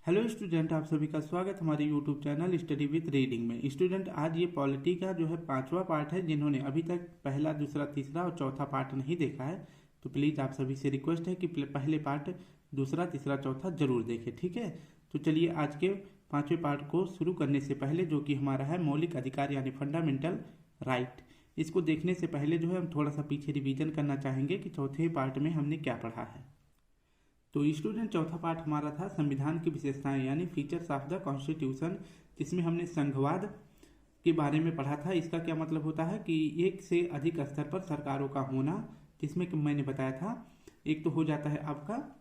Hello student, आप सभी का स्वागत हमारे YouTube channel study with reading में। स्टूडेंट, आज ये पॉलिटी का जो है 5वां पार्ट है। जिन्होंने अभी तक पहला, दूसरा, तीसरा और चौथा पार्ट नहीं देखा है तो प्लीज़ आप सभी से रिक्वेस्ट है कि पहले पार्ट, दूसरा, तीसरा, चौथा जरूर देखें, ठीक है। तो चलिए आज के 5वें पार्ट को शुरू करने से पहले, जो कि हमारा है मौलिक अधिकार यानी फंडामेंटल राइट, इसको देखने से पहले जो है हम थोड़ा सा पीछे रिवीजन करना चाहेंगे कि चौथे पार्ट में हमने क्या पढ़ा है। तो स्टूडेंट, चौथा पार्ट हमारा था संविधान की विशेषताएं यानी फीचर्स ऑफ द कॉन्स्टिट्यूशन, जिसमें हमने संघवाद के बारे में पढ़ा था। इसका क्या मतलब होता है कि एक से अधिक स्तर पर सरकारों का होना, जिसमें कि मैंने बताया था एक तो हो जाता है आपका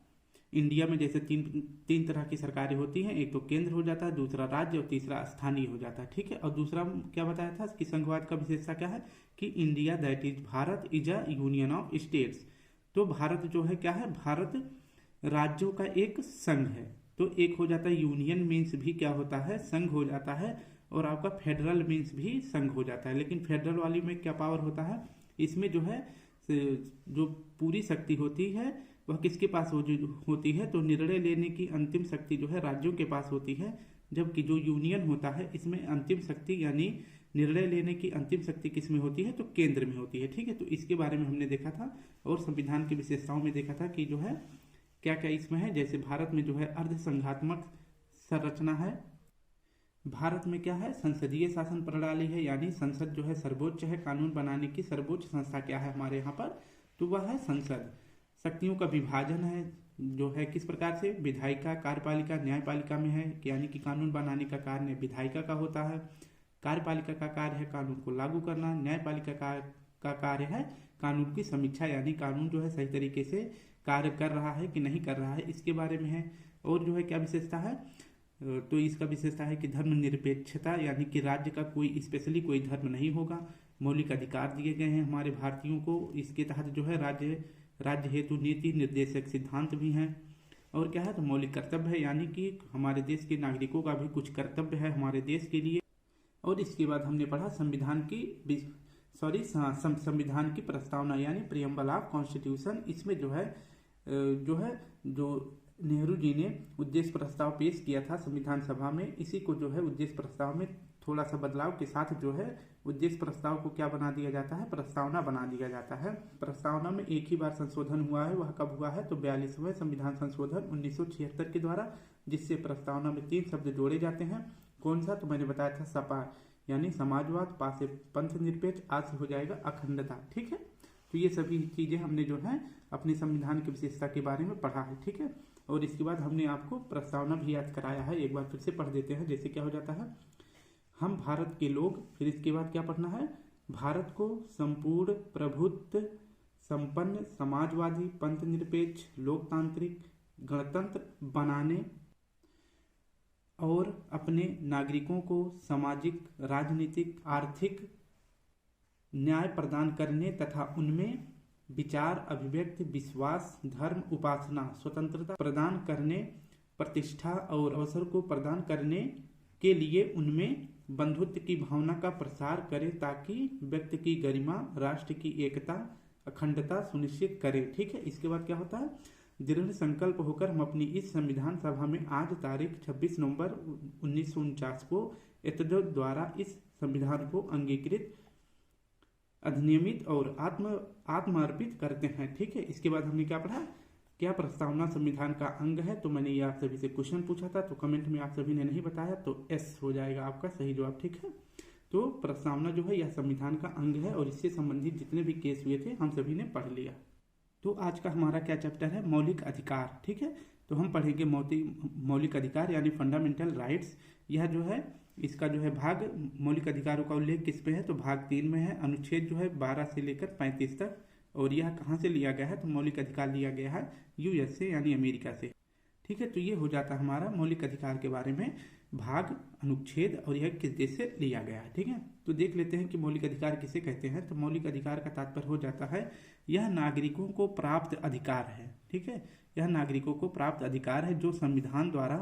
इंडिया में जैसे तीन तरह की सरकारें होती हैं। एक तो केंद्र हो जाता है, दूसरा राज्य और तीसरा स्थानीय हो जाता है, ठीक है। और दूसरा क्या बताया था कि संघवाद का विशेषता क्या है कि India that is Bharat is a union of states. तो भारत जो है क्या है, भारत राज्यों का एक संघ है। तो एक हो जाता है यूनियन मीन्स भी क्या होता है, संघ हो जाता है। और आपका फेडरल मीन्स भी संघ हो जाता है। लेकिन फेडरल वाली में क्या पावर होता है, इसमें जो है जो पूरी शक्ति होती है वह किसके पास होती है, तो निर्णय लेने की अंतिम शक्ति जो है राज्यों के पास होती है। जबकि जो यूनियन होता है इसमें अंतिम शक्ति यानी निर्णय लेने की अंतिम शक्ति किस में होती है, तो केंद्र में होती है, ठीक है। तो इसके बारे में हमने देखा था और संविधान की विशेषताओं में देखा था कि जो है क्या क्या इसमें है। जैसे भारत में जो है अर्ध संघात्मक संरचना है। भारत में क्या है, संसदीय शासन प्रणाली है, यानी संसद जो है सर्वोच्च है। कानून बनाने की सर्वोच्च संस्था क्या है हमारे यहाँ पर, तो वह है संसद। शक्तियों का विभाजन है जो है किस प्रकार से, विधायिका, कार्यपालिका, न्यायपालिका में है, यानी कि कानून बनाने का कार्य विधायिका का होता है। कार्यपालिका का कार्य है कानून को लागू करना। न्यायपालिका का कार्य है कानून की समीक्षा, यानी कानून जो है सही तरीके से कार्य कर रहा है कि नहीं कर रहा है, इसके बारे में है। और जो है क्या विशेषता है, तो इसका विशेषता है कि धर्मनिरपेक्षता, यानी कि राज्य का कोई स्पेशली कोई धर्म नहीं होगा। मौलिक अधिकार दिए गए हैं हमारे भारतीयों को। इसके तहत जो है राज्य हेतु नीति निर्देशक सिद्धांत भी हैं। और क्या है, तो मौलिक कर्तव्य है, यानी कि हमारे देश के नागरिकों का भी कुछ कर्तव्य है हमारे देश के लिए। और इसके बाद हमने पढ़ा संविधान की प्रस्तावना यानी प्रियम्बल ऑफ कॉन्स्टिट्यूशन। इसमें जो नेहरू जी ने उद्देश्य प्रस्ताव पेश किया था संविधान सभा में, इसी को जो है उद्देश्य प्रस्ताव में थोड़ा सा बदलाव के साथ जो है उद्देश्य प्रस्ताव को क्या बना दिया जाता है, प्रस्तावना बना दिया जाता है। प्रस्तावना में एक ही बार संशोधन हुआ है, वह कब हुआ है, तो 42वें संविधान संशोधन 1976 के द्वारा, जिससे प्रस्तावना में 3 शब्द जोड़े जाते हैं। कौन सा, तो मैंने बताया था सपा यानी समाजवाद, पा से पंथ निरपेक्ष, आज से हो जाएगा अखंडता, ठीक है। तो ये सभी चीजें हमने जो है अपने संविधान की विशेषता के बारे में पढ़ा है, ठीक है। और इसके बाद हमने आपको प्रस्तावना भी याद कराया है, एक बार फिर से पढ़ देते हैं। जैसे क्या हो जाता है, हम भारत के लोग, फिर इसके बाद क्या पढ़ना है, भारत को संपूर्ण प्रभुत्व संपन्न समाजवादी पंथ निरपेक्ष लोकतांत्रिक गणतंत्र बनाने और अपने नागरिकों को सामाजिक, राजनीतिक, आर्थिक न्याय प्रदान करने तथा उनमें विचार, अभिव्यक्ति, विश्वास, धर्म, उपासना, स्वतंत्रता प्रदान करने, प्रतिष्ठा और अवसर को प्रदान करने के लिए उनमें बंधुत्व की भावना का प्रसार करे, ताकि व्यक्ति की गरिमा, राष्ट्र की एकता, अखंडता सुनिश्चित करे, ठीक है। इसके बाद क्या होता है, दृढ़ संकल्प होकर हम अपनी इस संविधान सभा में आज तारीख 26 नवंबर 1949 को एतद द्वारा इस संविधान को अंगीकृत, अधिनियमित और आत्मार्पित करते हैं, ठीक है। इसके बाद हमने क्या पढ़ा, क्या प्रस्तावना संविधान का अंग है, तो मैंने ये आप सभी से क्वेश्चन पूछा था, तो कमेंट में आप सभी ने नहीं बताया, तो एस हो जाएगा आपका सही जवाब, ठीक है। तो प्रस्तावना जो है यह संविधान का अंग है और इससे संबंधित जितने भी केस हुए थे हम सभी ने पढ़ लिया। तो आज का हमारा क्या चैप्टर है, मौलिक अधिकार, ठीक है। तो हम पढ़ेंगे मौलिक अधिकार यानी फंडामेंटल राइट्स। यह जो है इसका जो है भाग, मौलिक अधिकारों का उल्लेख किस पे है, तो भाग 3 में है। अनुच्छेद जो है 12 से लेकर 35 तक। और यह कहाँ से लिया गया है, तो मौलिक अधिकार लिया गया है यूएस से यानी अमेरिका से, ठीक है। तो ये हो जाता है हमारा मौलिक अधिकार के बारे में भाग, अनुच्छेद, और यह किस देश से लिया गया है, ठीक है। तो देख लेते हैं कि मौलिक अधिकार किसे कहते हैं। तो मौलिक अधिकार का तात्पर्य हो जाता है यह नागरिकों को प्राप्त अधिकार है, ठीक है। यह नागरिकों को प्राप्त अधिकार है जो संविधान द्वारा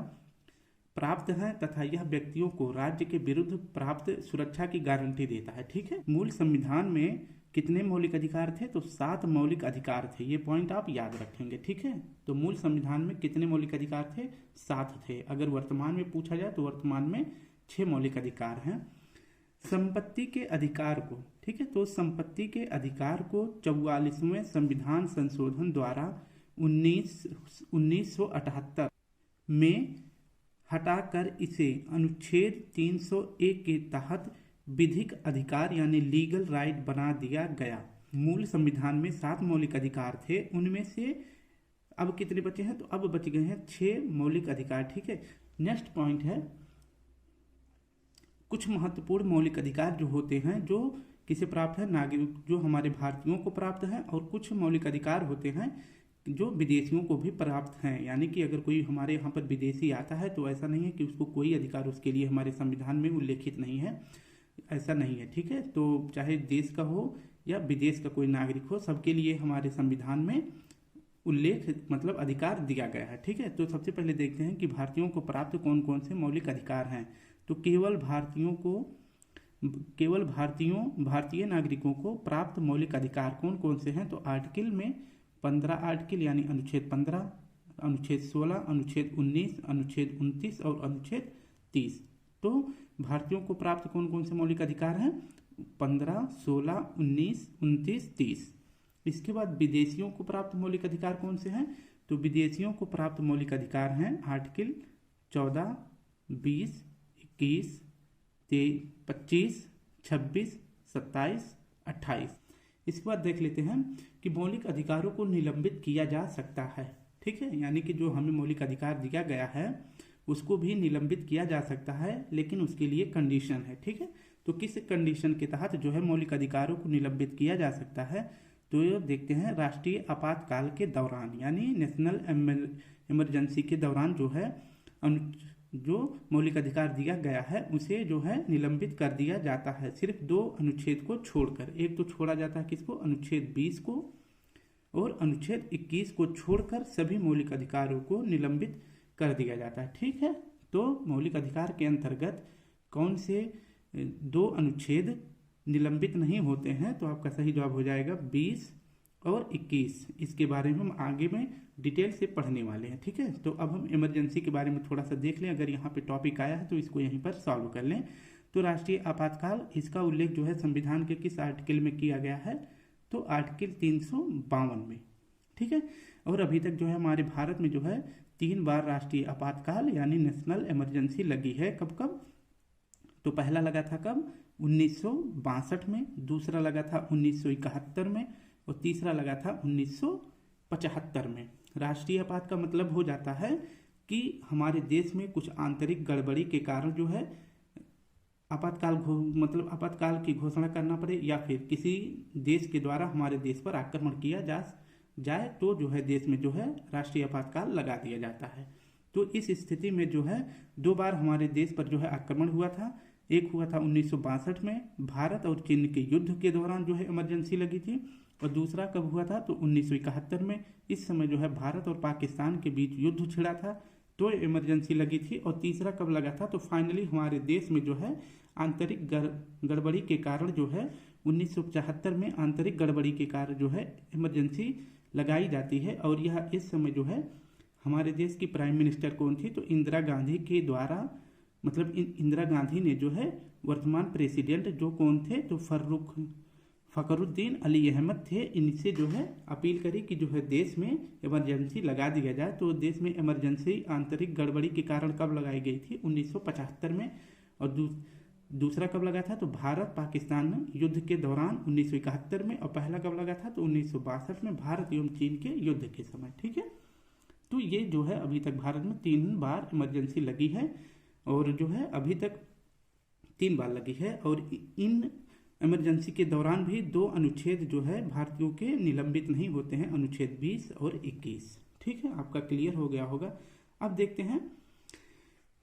प्राप्त है तथा यह व्यक्तियों को राज्य के विरुद्ध प्राप्त सुरक्षा की गारंटी देता है। ठीक है, मूल संविधान में कितने मौलिक अधिकार थे? तो 7 मौलिक अधिकार थे। ये पॉइंट आप याद रखेंगे। ठीक है, तो मूल संविधान में कितने मौलिक अधिकार थे? 7 थे। अगर वर्तमान में पूछा जाए तो वर्तमान में 6 मौलिक अधिकार हैं। संपत्ति के अधिकार को, ठीक है, तो संपत्ति के अधिकार को 44वें संविधान संशोधन द्वारा 1978 में हटाकर इसे अनुच्छेद 301 के तहत विधिक अधिकार यानी लीगल राइट बना दिया गया। मूल संविधान में 7 मौलिक अधिकार थे, उनमें से अब कितने बचे हैं? तो अब बच गए हैं 6 मौलिक अधिकार। ठीक है, नेक्स्ट पॉइंट है कुछ महत्वपूर्ण मौलिक अधिकार जो होते हैं जो किसे प्राप्त है? नागरिक, जो हमारे भारतीयों को प्राप्त है, और कुछ मौलिक अधिकार होते हैं जो विदेशियों को भी प्राप्त हैं। यानी कि अगर कोई हमारे यहाँ पर विदेशी आता है तो ऐसा नहीं है कि उसको कोई अधिकार उसके लिए हमारे संविधान में उल्लेखित नहीं है, ऐसा नहीं है। ठीक है, तो चाहे देश का हो या विदेश का कोई नागरिक हो, सबके लिए हमारे संविधान में उल्लेख मतलब अधिकार दिया गया है। ठीक है, तो सबसे पहले देखते हैं कि भारतीयों को प्राप्त कौन कौन से मौलिक अधिकार हैं। तो भारतीय नागरिकों को प्राप्त मौलिक अधिकार कौन कौन से हैं? तो आर्टिकल में 15 आर्टिकल यानी अनुच्छेद 15, अनुच्छेद 16, अनुच्छेद 19, अनुच्छेद 29 और अनुच्छेद 30। तो भारतीयों को प्राप्त कौन कौन से मौलिक अधिकार हैं? 15, 16, 19, 29, 30। इसके बाद विदेशियों को प्राप्त मौलिक अधिकार कौन से हैं? तो विदेशियों को प्राप्त मौलिक अधिकार हैं आर्टिकल 14, 20, 21, 25, 26, 27, 28। इसके बाद देख लेते हैं कि मौलिक अधिकारों को निलंबित किया जा सकता है। ठीक है, यानी कि जो हमें मौलिक अधिकार दिया गया है उसको भी निलंबित किया जा सकता है, लेकिन उसके लिए कंडीशन है। ठीक है, तो किस कंडीशन के तहत जो है मौलिक अधिकारों को निलंबित किया जा सकता है? तो ये देखते हैं राष्ट्रीय आपातकाल के दौरान, यानी नेशनल इमरजेंसी के दौरान जो है जो मौलिक अधिकार दिया गया है उसे जो है निलंबित कर दिया जाता है, सिर्फ 2 अनुच्छेद को छोड़कर। एक तो छोड़ा जाता है किसको? अनुच्छेद 20 को, और अनुच्छेद 21 को छोड़कर सभी मौलिक अधिकारों को निलंबित कर दिया जाता है। ठीक है, तो मौलिक अधिकार के अंतर्गत कौन से 2 अनुच्छेद निलंबित नहीं होते हैं? तो आपका सही जवाब हो जाएगा 20 और 21। इसके बारे में हम आगे में डिटेल से पढ़ने वाले हैं। ठीक है, तो अब हम इमरजेंसी के बारे में थोड़ा सा देख लें। अगर यहाँ पे टॉपिक आया है तो इसको यहीं पर सॉल्व कर लें। तो राष्ट्रीय आपातकाल, इसका उल्लेख जो है संविधान के किस आर्टिकल में किया गया है? तो आर्टिकल 352 में। ठीक है, और अभी तक जो है हमारे भारत में जो है 3 बार राष्ट्रीय आपातकाल यानी नेशनल इमरजेंसी लगी है। कब कब? तो पहला लगा था कब? 1962 में, दूसरा लगा था 1971 में, और तीसरा लगा था 1975 में। राष्ट्रीय आपात का मतलब हो जाता है कि हमारे देश में कुछ आंतरिक गड़बड़ी के कारण जो है आपातकाल की घोषणा करना पड़े, या फिर किसी देश के द्वारा हमारे देश पर आक्रमण किया जाए तो जो है देश में जो है राष्ट्रीय आपातकाल लगा दिया जाता है। तो इस स्थिति में जो है 2 बार हमारे देश पर जो है आक्रमण हुआ था। एक हुआ था 1962 में भारत और चीन के युद्ध के दौरान जो है इमरजेंसी लगी थी, और दूसरा कब हुआ था? तो 1971 में। इस समय जो है भारत और पाकिस्तान के बीच युद्ध छिड़ा था तो इमरजेंसी लगी थी। और तीसरा कब लगा था? तो फाइनली हमारे देश में जो है आंतरिक गड़बड़ी के कारण जो है 1975 में आंतरिक गड़बड़ी के कारण जो है इमरजेंसी लगाई जाती है। और यह इस समय जो है हमारे देश की प्राइम मिनिस्टर कौन थी? तो इंदिरा गांधी के द्वारा, मतलब इंदिरा गांधी ने जो है वर्तमान प्रेसिडेंट जो कौन थे? तो फखरुद्दीन अली अहमद थे। इनसे जो है अपील करी कि जो है देश में इमरजेंसी लगा दिया जाए। तो देश में इमरजेंसी आंतरिक गड़बड़ी के कारण कब लगाई गई थी? 1975 में। और दूसरा कब लगा था? तो भारत पाकिस्तान युद्ध के दौरान 1971 में। और पहला कब लगा था? तो 1962 में भारत एवं चीन के युद्ध के समय। ठीक है, तो ये जो है अभी तक भारत में 3 बार इमरजेंसी लगी है, और जो है अभी तक 3 बार लगी है। और इन इमरजेंसी के दौरान भी 2 अनुच्छेद जो है भारतीयों के निलंबित नहीं होते हैं, अनुच्छेद 20 और 21। ठीक है, आपका क्लियर हो गया होगा। अब देखते हैं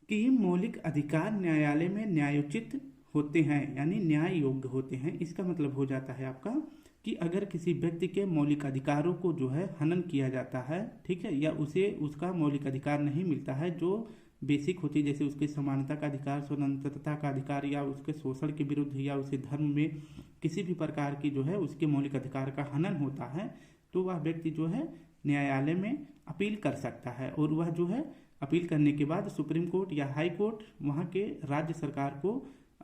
कि मौलिक अधिकार न्यायालय में न्यायोचित होते हैं, यानी न्याय योग्य होते हैं। इसका मतलब हो जाता है आपका कि अगर किसी व्यक्ति के मौलिक अधिकारों को जो है हनन किया जाता है, ठीक है, या उसे उसका मौलिक अधिकार नहीं मिलता है जो बेसिक होती है, जैसे उसके समानता का अधिकार, स्वतंत्रता का अधिकार, या उसके शोषण के विरुद्ध, या उसे धर्म में किसी भी प्रकार की जो है उसके मौलिक अधिकार का हनन होता है, तो वह व्यक्ति जो है न्यायालय में अपील कर सकता है। और वह जो है अपील करने के बाद सुप्रीम कोर्ट या हाई कोर्ट वहाँ के राज्य सरकार को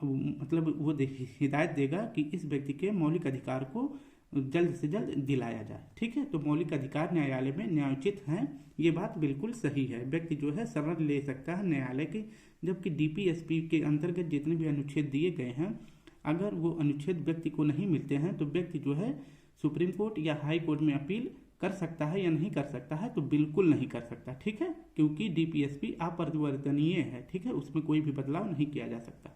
मतलब वो हिदायत देगा कि इस व्यक्ति के मौलिक अधिकार को जल्द से जल्द दिलाया जाए। ठीक है, तो मौलिक अधिकार न्यायालय में न्यायोचित हैं, ये बात बिल्कुल सही है। व्यक्ति जो है शरण ले सकता है न्यायालय के, जबकि डीपीएसपी के अंतर्गत जितने भी अनुच्छेद दिए गए हैं, अगर वो अनुच्छेद व्यक्ति को नहीं मिलते हैं तो व्यक्ति जो है सुप्रीम कोर्ट या हाई कोर्ट में अपील कर सकता है या नहीं कर सकता है, तो बिल्कुल नहीं कर सकता। ठीक है, क्योंकि डीपीएसपी अपरिवर्तनीय है। ठीक है, उसमें कोई भी बदलाव नहीं किया जा सकता।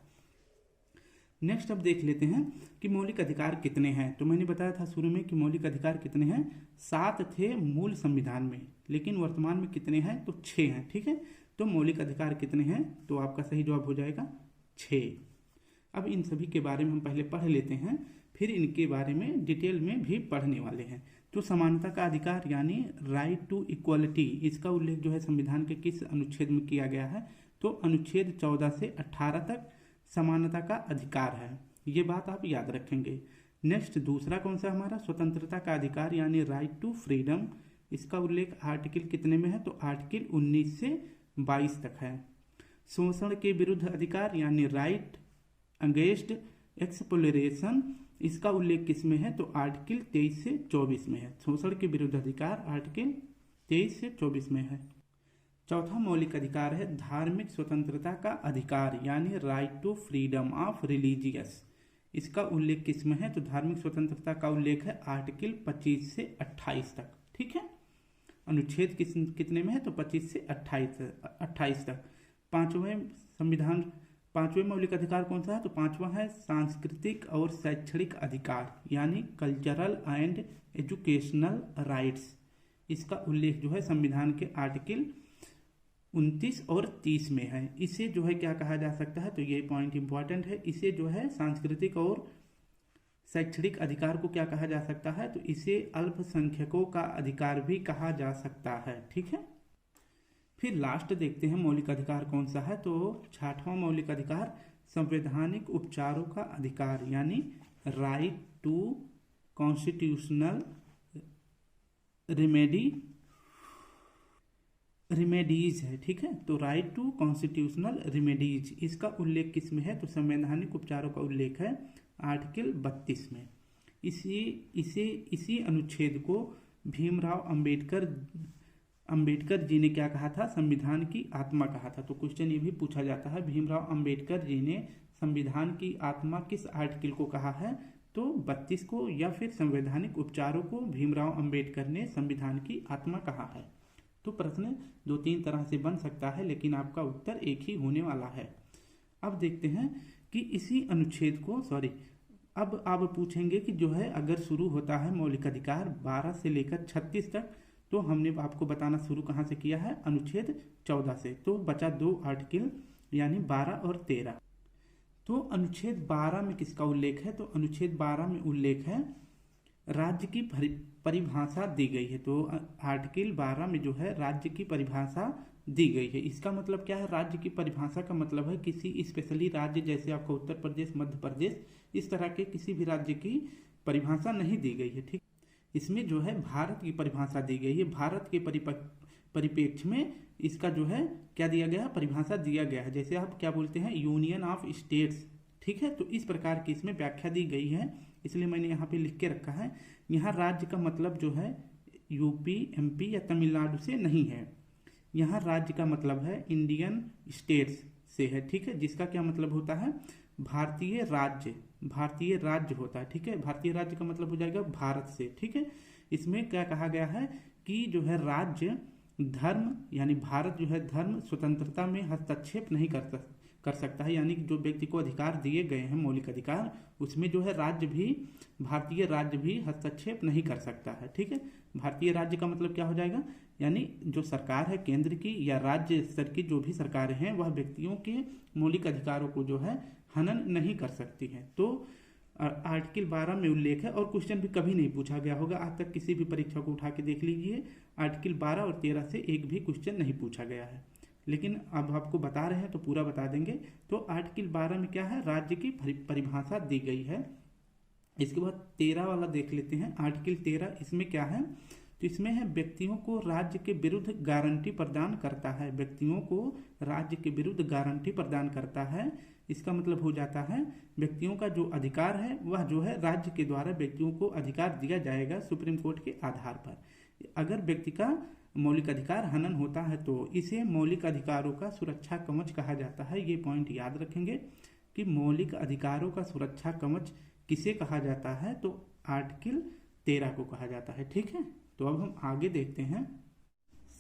नेक्स्ट अब देख लेते हैं कि मौलिक अधिकार कितने हैं। तो मैंने बताया था शुरू में कि मौलिक अधिकार कितने हैं, 7 थे मूल संविधान में, लेकिन वर्तमान में कितने हैं, तो 6 हैं। ठीक है, तो मौलिक अधिकार कितने हैं, तो आपका सही जवाब हो जाएगा 6। अब इन सभी के बारे में हम पहले पढ़ लेते हैं, फिर इनके बारे में डिटेल में भी पढ़ने वाले हैं। तो समानता का अधिकार यानी राइट टू इक्वलिटी, इसका उल्लेख जो है संविधान के किस अनुच्छेद में किया गया है, तो अनुच्छेद 14 से 18 तक समानता का अधिकार है। ये बात आप याद रखेंगे। नेक्स्ट दूसरा कौन सा हमारा, स्वतंत्रता का अधिकार यानी राइट टू फ्रीडम, इसका उल्लेख आर्टिकल कितने में है, तो आर्टिकल 19 से 22 तक है। शोषण के विरुद्ध अधिकार यानी राइट अगेंस्ट एक्सप्लोरेशन, इसका उल्लेख किस में है, तो आर्टिकल 23 से 24 में है। शोषण के विरुद्ध अधिकार आर्टिकल 23 से 24 में है। चौथा मौलिक अधिकार है धार्मिक स्वतंत्रता का अधिकार यानी right to freedom of religious, इसका उल्लेख किस में है, तो धार्मिक स्वतंत्रता का उल्लेख है आर्टिकल 25 से 28 तक। ठीक है, अनुच्छेद कितने में है, तो 25 से 28 तक। पांचवें मौलिक अधिकार कौन सा है, तो पांचवा है सांस्कृतिक और शैक्षणिक अधिकार यानी कल्चरल एंड एजुकेशनल राइट्स, इसका उल्लेख जो है संविधान के आर्टिकल 29 और 30 में है। इसे जो है क्या कहा जा सकता है, तो ये पॉइंट इंपॉर्टेंट है, इसे जो है सांस्कृतिक और शैक्षणिक अधिकार को क्या कहा जा सकता है, तो इसे अल्पसंख्यकों का अधिकार भी कहा जा सकता है। ठीक है, फिर लास्ट देखते हैं मौलिक अधिकार कौन सा है, तो 6वां मौलिक अधिकार संवैधानिक उपचारों का अधिकार यानी राइट टू कॉन्स्टिट्यूशनल रिमेडीज है। ठीक है, तो राइट टू कॉन्स्टिट्यूशनल रिमेडीज, इसका उल्लेख किस में है, तो संवैधानिक उपचारों का उल्लेख है आर्टिकल 32 में। इसी अनुच्छेद को भीमराव अंबेडकर जी ने क्या कहा था, संविधान की आत्मा कहा था। तो क्वेश्चन ये भी पूछा जाता है, भीमराव अंबेडकर जी ने संविधान की आत्मा किस आर्टिकल को कहा है, तो 32 को, या फिर संवैधानिक उपचारों को भीमराव अंबेडकर ने संविधान की आत्मा कहा है। तो प्रश्न 2-3 तरह से बन सकता है, लेकिन आपका उत्तर एक ही होने वाला है। अब देखते हैं कि इसी अनुच्छेद को अब आप पूछेंगे कि जो है अगर शुरू होता है मौलिक अधिकार 12 से लेकर 36 तक, तो हमने आपको बताना शुरू कहाँ से किया है, अनुच्छेद 14 से। तो बचा 2 आर्टिकल यानी 12 और 13। तो अनुच्छेद 12 में किसका उल्लेख है, तो अनुच्छेद 12 में उल्लेख है राज्य की परिभाषा दी गई है। तो आर्टिकल 12 में जो है राज्य की परिभाषा दी गई है। इसका मतलब क्या है, राज्य की परिभाषा का मतलब है किसी स्पेशली राज्य, जैसे आपको उत्तर प्रदेश, मध्य प्रदेश, इस तरह के किसी भी राज्य की परिभाषा नहीं दी गई है। ठीक, इसमें जो है भारत की परिभाषा दी गई है। भारत के परिप्रेक्ष्य में इसका जो है क्या दिया गया है, परिभाषा दिया गया है। जैसे आप क्या बोलते हैं, यूनियन ऑफ स्टेट्स। ठीक है, तो इस प्रकार की इसमें व्याख्या दी गई है, इसलिए मैंने यहाँ पे लिख के रखा है। यहाँ राज्य का मतलब जो है यूपी, एमपी या तमिलनाडु से नहीं है। यहाँ राज्य का मतलब है इंडियन स्टेट्स से है। ठीक है, जिसका क्या मतलब होता है, भारतीय राज्य होता है। ठीक है, भारतीय राज्य का मतलब हो जाएगा भारत से। ठीक है, इसमें क्या कहा गया है कि जो है राज्य धर्म यानी भारत जो है धर्म स्वतंत्रता में हस्तक्षेप नहीं कर सकता है, यानी जो व्यक्ति को अधिकार दिए गए हैं मौलिक अधिकार, उसमें जो है भारतीय राज्य भी हस्तक्षेप नहीं कर सकता है। ठीक है, भारतीय राज्य का मतलब क्या हो जाएगा, यानी जो सरकार है केंद्र की या राज्य स्तर की जो भी सरकारें हैं, वह व्यक्तियों के मौलिक अधिकारों को जो है हनन नहीं कर सकती हैं। तो आर्टिकल 12 में उल्लेख है, और क्वेश्चन भी कभी नहीं पूछा गया होगा आज तक, किसी भी परीक्षा को उठा के देख लीजिए, आर्टिकल 12 और 13 से एक भी क्वेश्चन नहीं पूछा गया है। लेकिन अब आपको बता रहे हैं तो पूरा बता देंगे। तो आर्टिकल 12 में क्या है, राज्य की परिभाषा दी गई है। इसके बाद 13 वाला देख लेते हैं। आर्टिकल 13 इसमें क्या है, तो इसमें है व्यक्तियों को राज्य के विरुद्ध गारंटी प्रदान करता है। व्यक्तियों को राज्य के विरुद्ध गारंटी प्रदान करता है। इसका मतलब हो जाता है व्यक्तियों का जो अधिकार है वह जो है राज्य के द्वारा व्यक्तियों को अधिकार दिया जाएगा सुप्रीम कोर्ट के आधार पर। अगर व्यक्ति का मौलिक अधिकार हनन होता है तो इसे मौलिक अधिकारों का सुरक्षा कवच कहा जाता है। ये पॉइंट याद रखेंगे कि मौलिक अधिकारों का सुरक्षा कवच किसे कहा जाता है, तो आर्टिकल 13 को कहा जाता है। ठीक है, तो अब हम आगे देखते हैं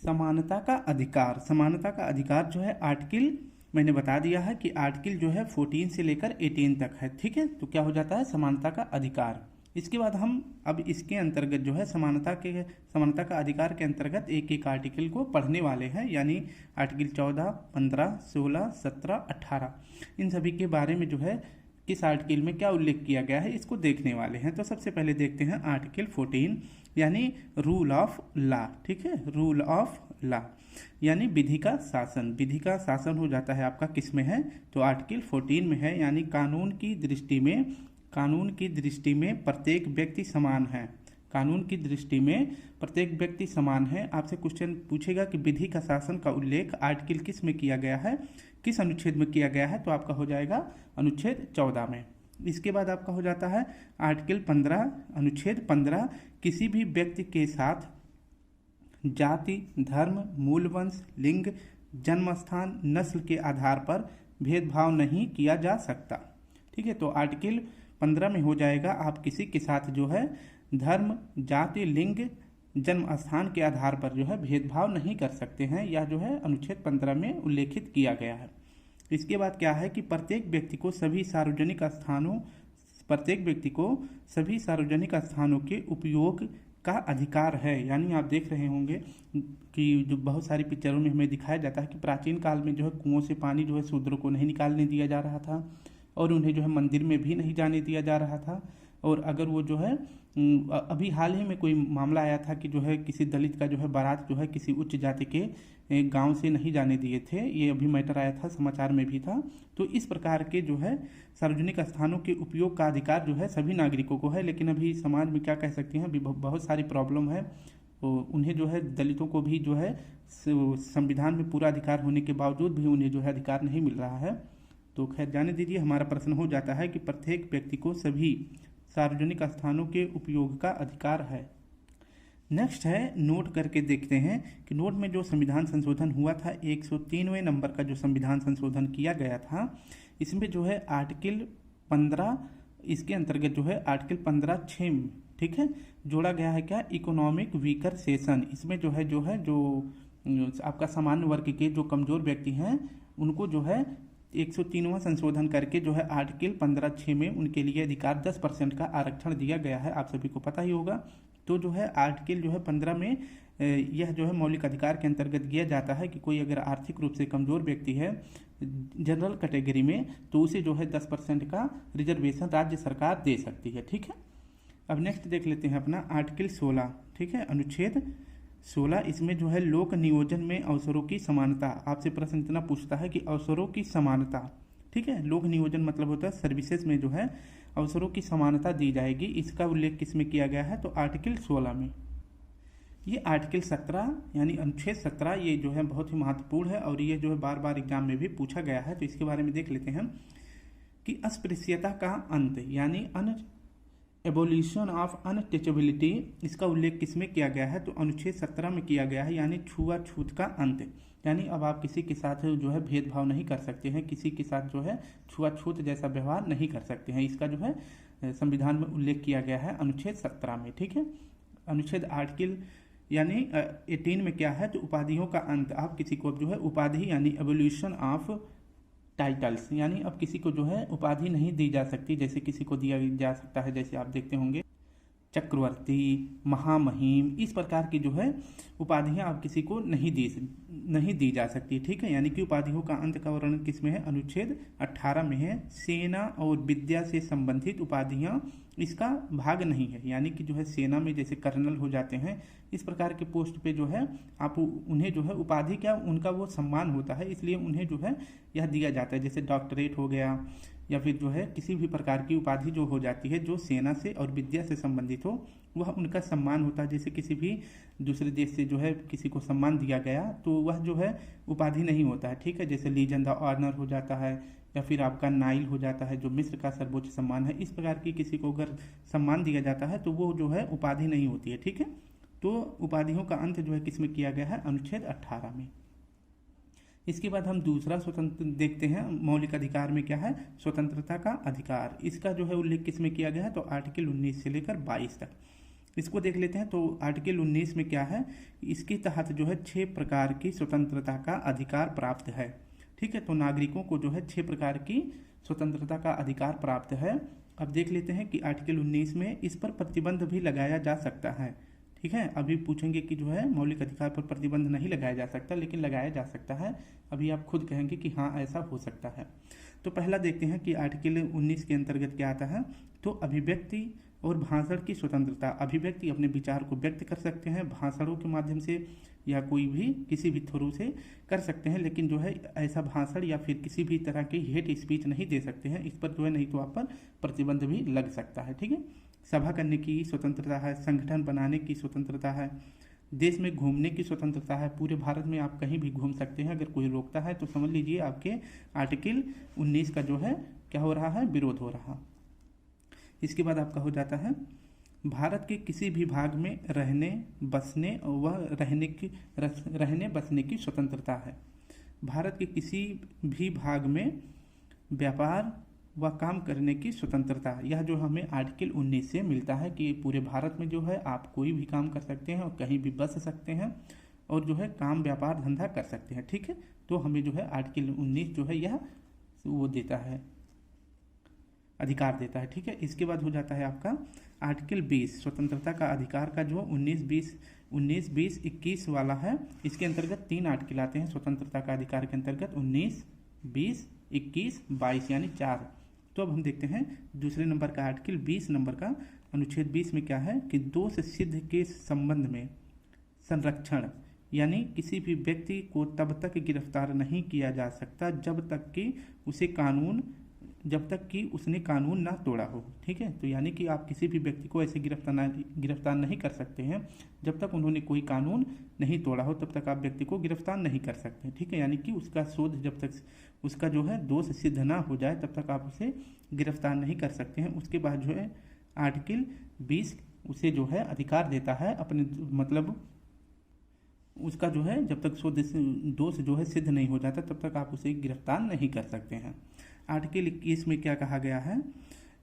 समानता का अधिकार। समानता का अधिकार जो है आर्टिकल मैंने बता दिया है कि आर्टिकल जो है 14 से लेकर 18 तक है। ठीक है, तो क्या हो जाता है समानता का अधिकार। इसके बाद हम अब इसके अंतर्गत जो है समानता का अधिकार के अंतर्गत एक एक आर्टिकल को पढ़ने वाले हैं, यानी आर्टिकल 14, 15, 16, 17, 18 इन सभी के बारे में जो है किस आर्टिकल में क्या उल्लेख किया गया है इसको देखने वाले हैं। तो सबसे पहले देखते हैं आर्टिकल 14 यानी रूल ऑफ लॉ। ठीक है, रूल ऑफ लॉ यानी विधि का शासन। विधि का शासन हो जाता है आपका किस में है, तो आर्टिकल 14 में है, यानी कानून की दृष्टि में प्रत्येक व्यक्ति समान है। कानून की दृष्टि में प्रत्येक व्यक्ति समान है। आपसे क्वेश्चन पूछेगा कि विधि का शासन का उल्लेख आर्टिकल किस में किया गया है, किस अनुच्छेद में किया गया है, तो आपका हो जाएगा अनुच्छेद 14 में। इसके बाद आपका हो जाता है आर्टिकल 15, अनुच्छेद 15 किसी भी व्यक्ति के साथ जाति, धर्म, मूलवंश, लिंग, जन्मस्थान, नस्ल के आधार पर भेदभाव नहीं किया जा सकता। ठीक है, तो आर्टिकल 15 में हो जाएगा आप किसी के साथ जो है धर्म, जाति, लिंग, जन्म स्थान के आधार पर जो है भेदभाव नहीं कर सकते हैं, यह जो है अनुच्छेद 15 में उल्लेखित किया गया है। इसके बाद क्या है कि प्रत्येक व्यक्ति को सभी सार्वजनिक सार्वजनिक स्थानों के उपयोग का अधिकार है। यानी आप देख रहे होंगे कि जो बहुत सारी पिक्चरों में हमें दिखाया जाता है कि प्राचीन काल में जो है कुओं से पानी जो है शूद्रों को नहीं निकालने दिया जा रहा था और उन्हें जो है मंदिर में भी नहीं जाने दिया जा रहा था। और अगर वो जो है अभी हाल ही में कोई मामला आया था कि जो है किसी दलित का जो है बारात जो है किसी उच्च जाति के गांव से नहीं जाने दिए थे, ये अभी मैटर आया था, समाचार में भी था। तो इस प्रकार के जो है सार्वजनिक स्थानों के उपयोग का अधिकार जो है सभी नागरिकों को है। लेकिन अभी समाज में क्या कह सकते हैं, अभी बहुत सारी प्रॉब्लम है, तो उन्हें जो है दलितों को भी जो है संविधान में पूरा अधिकार होने के बावजूद भी उन्हें जो है अधिकार नहीं मिल रहा है। तो खैर जाने दीजिए, हमारा प्रश्न हो जाता है कि प्रत्येक व्यक्ति को सभी सार्वजनिक स्थानों के उपयोग का अधिकार है। नेक्स्ट है नोट करके देखते हैं कि नोट में जो संविधान संशोधन हुआ था 103वें नंबर का जो संविधान संशोधन किया गया था, इसमें जो है आर्टिकल 15 इसके अंतर्गत जो है आर्टिकल 15(6) ठीक है जोड़ा गया है क्या, इकोनॉमिक वीकर सेशन। इसमें जो आपका सामान्य वर्ग के जो कमजोर व्यक्ति हैं उनको जो है 103वां संशोधन करके जो है आर्टिकल 15(6) में उनके लिए अधिकार 10% का आरक्षण दिया गया है, आप सभी को पता ही होगा। तो जो है आर्टिकल जो है 15 में यह जो है मौलिक अधिकार के अंतर्गत किया जाता है कि कोई अगर आर्थिक रूप से कमजोर व्यक्ति है जनरल कैटेगरी में, तो उसे जो है 10% का रिजर्वेशन राज्य सरकार दे सकती है। ठीक है, अब नेक्स्ट देख लेते हैं अपना आर्टिकल 16। ठीक है, अनुच्छेद 16 इसमें जो है लोक नियोजन में अवसरों की समानता। आपसे प्रश्न इतना पूछता है कि अवसरों की समानता, ठीक है, लोक नियोजन मतलब होता है सर्विसेज में जो है अवसरों की समानता दी जाएगी। इसका उल्लेख किसमें किया गया है, तो आर्टिकल 16 में। ये आर्टिकल 17 यानी अनुच्छेद 17 ये जो है बहुत ही महत्वपूर्ण है और ये जो है बार बार एग्जाम में भी पूछा गया है। तो इसके बारे में देख लेते हैं कि अस्पृश्यता का अंत यानी एबोलिशन ऑफ अनटचेबिलिटी, इसका उल्लेख किसमें किया गया है, तो अनुच्छेद 17 में किया गया है, यानी छुआछूत का अंत। यानी अब आप किसी के साथ जो है भेदभाव नहीं कर सकते हैं, किसी के साथ जो है छुआछूत जैसा व्यवहार नहीं कर सकते हैं। इसका जो है संविधान में उल्लेख किया गया है अनुच्छेद 17 में। ठीक है, अनुच्छेद आर्टिकल यानी 18 में क्या है, तो उपाधियों का अंत। आप किसी को जो है उपाधि यानी एवोल्यूशन ऑफ टाइटल्स, यानी अब किसी को जो है उपाधि नहीं दी जा सकती, जैसे किसी को दिया जा सकता है, जैसे आप देखते होंगे चक्रवर्ती, महामहिम, इस प्रकार की जो है उपाधियां अब किसी को नहीं दी जा सकती। ठीक है, यानी कि उपाधियों का अंत का वर्णन किसमें है, अनुच्छेद 18 में है। सेना और विद्या से संबंधित उपाधियां इसका भाग नहीं है, यानी कि जो है सेना में जैसे कर्नल हो जाते हैं इस प्रकार के पोस्ट पे जो है आप उन्हें जो है उपाधि क्या उनका वो सम्मान होता है, इसलिए उन्हें जो है यह दिया जाता है। जैसे डॉक्टरेट हो गया या फिर जो है किसी भी प्रकार की उपाधि जो हो जाती है जो सेना से और विद्या से संबंधित हो, वह उनका सम्मान होता है। जैसे किसी भी दूसरे देश से जो है किसी को सम्मान दिया गया तो वह जो है उपाधि नहीं होता है, ठीक है। जैसे लीजन द ऑनर हो जाता है या फिर आपका नाइल हो जाता है जो मिस्र का सर्वोच्च सम्मान है। इस प्रकार की किसी को अगर सम्मान दिया जाता है तो वो जो है उपाधि नहीं होती है, ठीक है। तो उपाधियों का अंत जो है किसमें किया गया है, अनुच्छेद 18 में। इसके बाद हम दूसरा स्वतंत्र देखते हैं, मौलिक अधिकार में क्या है, स्वतंत्रता का अधिकार। इसका जो है उल्लेख किसमें किया गया है, तो आर्टिकल 19 से लेकर 22 तक। इसको देख लेते हैं। तो आर्टिकल 19 में क्या है, इसके तहत जो है 6 प्रकार की स्वतंत्रता का अधिकार प्राप्त है, ठीक है। तो नागरिकों को जो है 6 प्रकार की स्वतंत्रता का अधिकार प्राप्त है। अब देख लेते हैं कि आर्टिकल 19 में इस पर प्रतिबंध भी लगाया जा सकता है, ठीक है। अभी पूछेंगे कि जो है मौलिक अधिकार पर प्रतिबंध नहीं लगाया जा सकता, लेकिन लगाया जा सकता है। अभी आप खुद कहेंगे कि हाँ ऐसा हो सकता है। तो पहला देखते हैं कि आर्टिकल 19 के अंतर्गत क्या आता है। तो अभिव्यक्ति और भाषण की स्वतंत्रता। अभिव्यक्ति अपने विचार को व्यक्त कर सकते हैं भाषणों के माध्यम से या कोई भी किसी भी थ्रू से कर सकते हैं, लेकिन जो है ऐसा भाषण या फिर किसी भी तरह की हेट स्पीच नहीं दे सकते हैं। इस पर जो है नहीं तो आप पर प्रतिबंध भी लग सकता है, ठीक है। सभा करने की स्वतंत्रता है, संगठन बनाने की स्वतंत्रता है, देश में घूमने की स्वतंत्रता है। पूरे भारत में आप कहीं भी घूम सकते हैं, अगर कोई रोकता है तो समझ लीजिए आपके आर्टिकल 19 का जो है क्या हो रहा है, विरोध हो रहा। इसके बाद आपका हो जाता है भारत के किसी भी भाग में रहने बसने व रहने बसने की स्वतंत्रता है। भारत के किसी भी भाग में व्यापार व काम करने की स्वतंत्रता, यह जो हमें आर्टिकल 19 से मिलता है कि पूरे भारत में जो है आप कोई भी काम कर सकते हैं और कहीं भी बस सकते हैं और जो है काम व्यापार धंधा कर सकते हैं, ठीक है। तो हमें जो है आर्टिकल 19 जो है यह वो देता है, अधिकार देता है, ठीक है। इसके बाद हो जाता है आपका आर्टिकल 20 स्वतंत्रता का अधिकार का जो 19, 20, 21 वाला है। इसके अंतर्गत 3 आर्टिकल आते हैं स्वतंत्रता का अधिकार के अंतर्गत, 19, 20, 21, 22 यानी 4। तो अब हम देखते हैं दूसरे नंबर का आर्टिकल 20 नंबर का अनुच्छेद 20 में क्या है कि दोष सिद्ध के संबंध में संरक्षण, यानी किसी भी व्यक्ति को तब तक गिरफ्तार नहीं किया जा सकता जब तक कि उसने कानून ना तोड़ा हो, ठीक है। तो यानी कि आप किसी भी व्यक्ति को ऐसे गिरफ्तार नहीं कर सकते हैं जब तक उन्होंने कोई कानून नहीं तोड़ा हो, तब तक आप व्यक्ति को गिरफ्तार नहीं कर सकते, ठीक है। यानी कि उसका शोध जब तक उसका जो है दोष सिद्ध ना हो जाए तब तक आप उसे गिरफ्तार नहीं कर सकते हैं। उसके बाद जो है आर्टिकल 20 उसे जो है अधिकार देता है अपने मतलब उसका जो है जब तक दोष जो है सिद्ध नहीं हो जाता तब तक आप उसे गिरफ्तार नहीं कर सकते हैं। आर्टिकल 21 में क्या कहा गया है,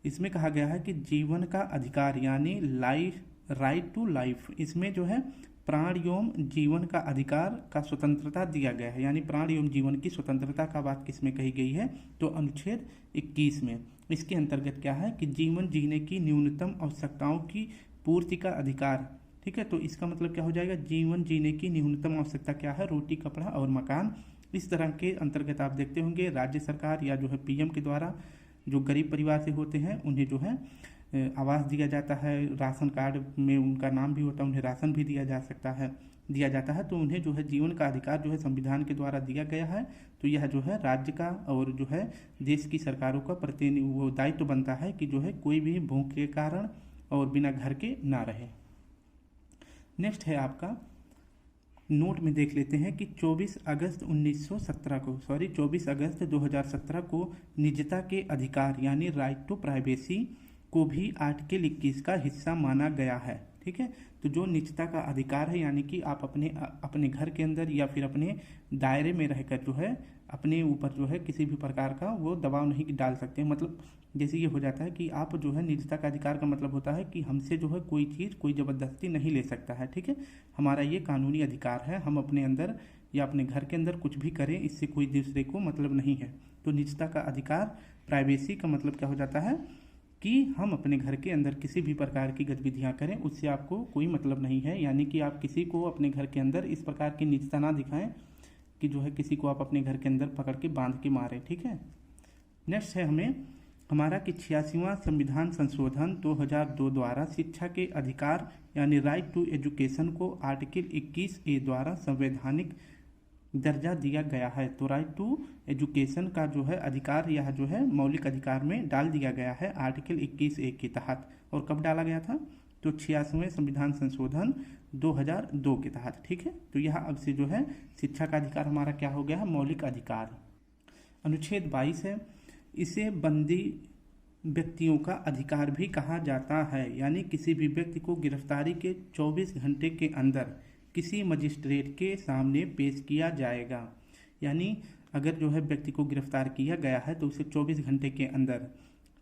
इसमें कहा गया है कि जीवन का अधिकार यानी राइट टू लाइफ, इसमें जो है प्राण एवं जीवन का अधिकार का स्वतंत्रता दिया गया है। यानी प्राण एवं जीवन की स्वतंत्रता का बात किसमें कही गई है, तो अनुच्छेद 21 में। इसके अंतर्गत क्या है कि जीवन जीने की न्यूनतम आवश्यकताओं की पूर्ति का अधिकार, ठीक है। तो इसका मतलब क्या हो जाएगा, जीवन जीने की न्यूनतम आवश्यकता क्या है, रोटी कपड़ा और मकान। इस तरह के अंतर्गत आप देखते होंगे राज्य सरकार या जो है पीएम के द्वारा जो गरीब परिवार से होते हैं उन्हें जो है आवास दिया जाता है, राशन कार्ड में उनका नाम भी होता है, उन्हें राशन भी दिया जाता है। तो उन्हें जो है जीवन का अधिकार जो है संविधान के द्वारा दिया गया है। तो यह जो है राज्य का और जो है देश की सरकारों का वो दायित्व बनता है कि जो है कोई भी भूख के कारण और बिना घर के ना रहे। नेक्स्ट है आपका नोट में देख लेते हैं कि 24 अगस्त 2017 को निजता के अधिकार यानी राइट टू प्राइवेसी को भी आर्टिकल 21 का हिस्सा माना गया है, ठीक है। तो जो निजता का अधिकार है यानी कि आप अपने घर के अंदर या फिर अपने दायरे में रहकर जो है अपने ऊपर जो है किसी भी प्रकार का वो दबाव नहीं डाल सकते। मतलब जैसे ये हो जाता है कि आप जो है निजता का अधिकार का मतलब होता है कि हमसे जो है कोई चीज़ कोई ज़बरदस्ती नहीं ले सकता है, ठीक है। हमारा ये कानूनी अधिकार है, हम अपने अंदर या अपने घर के अंदर कुछ भी करें, इससे कोई दूसरे को मतलब नहीं है। तो निजता का अधिकार, प्राइवेसी का मतलब क्या हो जाता है कि हम अपने घर के अंदर किसी भी प्रकार की गतिविधियां करें, उससे आपको कोई मतलब नहीं है। यानी कि आप किसी को अपने घर के अंदर इस प्रकार की निजता ना दिखाएं कि जो है किसी को आप अपने घर के अंदर पकड़ के बांध के मारें, ठीक है। नेक्स्ट है हमें हमारा कि 86वां संविधान संशोधन 2002 द्वारा शिक्षा के अधिकार यानी राइट टू एजुकेशन को आर्टिकल 21A द्वारा संवैधानिक दर्जा दिया गया है। तो राइट टू एजुकेशन का जो है अधिकार, यह जो है मौलिक अधिकार में डाल दिया गया है आर्टिकल 21A के तहत। और कब डाला गया था? तो 86वें संविधान संशोधन 2002 के तहत। ठीक है, तो यह अब से जो है शिक्षा का अधिकार हमारा क्या हो गया है? मौलिक अधिकार। अनुच्छेद 22 है, इसे बंदी व्यक्तियों का अधिकार भी कहा जाता है, यानी किसी भी व्यक्ति को गिरफ्तारी के 24 घंटे के अंदर किसी मजिस्ट्रेट के सामने पेश किया जाएगा। यानी अगर जो है व्यक्ति को गिरफ्तार किया गया है तो उसे 24 घंटे के अंदर,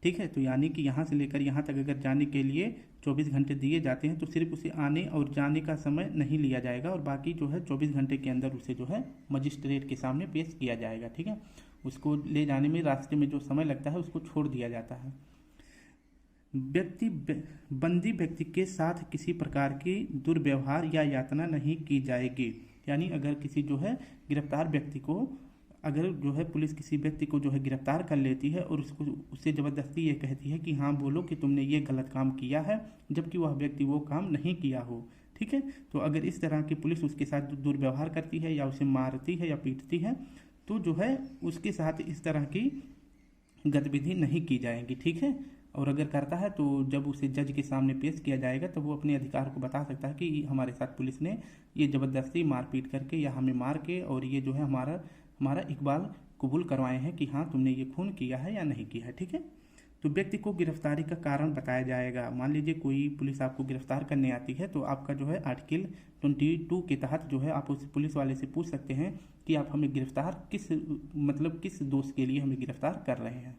ठीक है, तो यानी कि यहाँ से लेकर यहाँ तक अगर जाने के लिए 24 घंटे दिए जाते हैं तो सिर्फ उसे आने और जाने का समय नहीं लिया जाएगा और बाकी जो है 24 घंटे के अंदर उसे जो है मजिस्ट्रेट के सामने पेश किया जाएगा। ठीक है, उसको ले जाने में रास्ते में जो समय लगता है उसको छोड़ दिया जाता है। बंदी व्यक्ति के साथ किसी प्रकार की दुर्व्यवहार या यातना नहीं की जाएगी। यानी अगर किसी जो है गिरफ्तार व्यक्ति को, अगर जो है पुलिस किसी व्यक्ति को जो है गिरफ्तार कर लेती है और उससे ज़बरदस्ती ये कहती है कि हाँ बोलो कि तुमने ये गलत काम किया है, जबकि वह व्यक्ति वो काम नहीं किया हो, ठीक है, तो अगर इस तरह की पुलिस उसके साथ दुर्व्यवहार करती है या उसे मारती है या पीटती है तो जो है उसके साथ इस तरह की गतिविधि नहीं की जाएगी। ठीक है, और अगर करता है तो जब उसे जज के सामने पेश किया जाएगा तो वो अपने अधिकार को बता सकता है कि हमारे साथ पुलिस ने ये ज़बरदस्ती मारपीट करके या हमें मार के और ये जो है हमारा इकबाल कबूल करवाए हैं कि हाँ तुमने ये खून किया है या नहीं किया है। ठीक है, तो व्यक्ति को गिरफ्तारी का कारण बताया जाएगा। मान लीजिए कोई पुलिस आपको गिरफ्तार करने आती है तो आपका जो है आर्टिकल 22 के तहत जो है आप उस पुलिस वाले से पूछ सकते हैं कि आप हमें गिरफ्तार किस दोष के लिए हमें गिरफ्तार कर रहे हैं।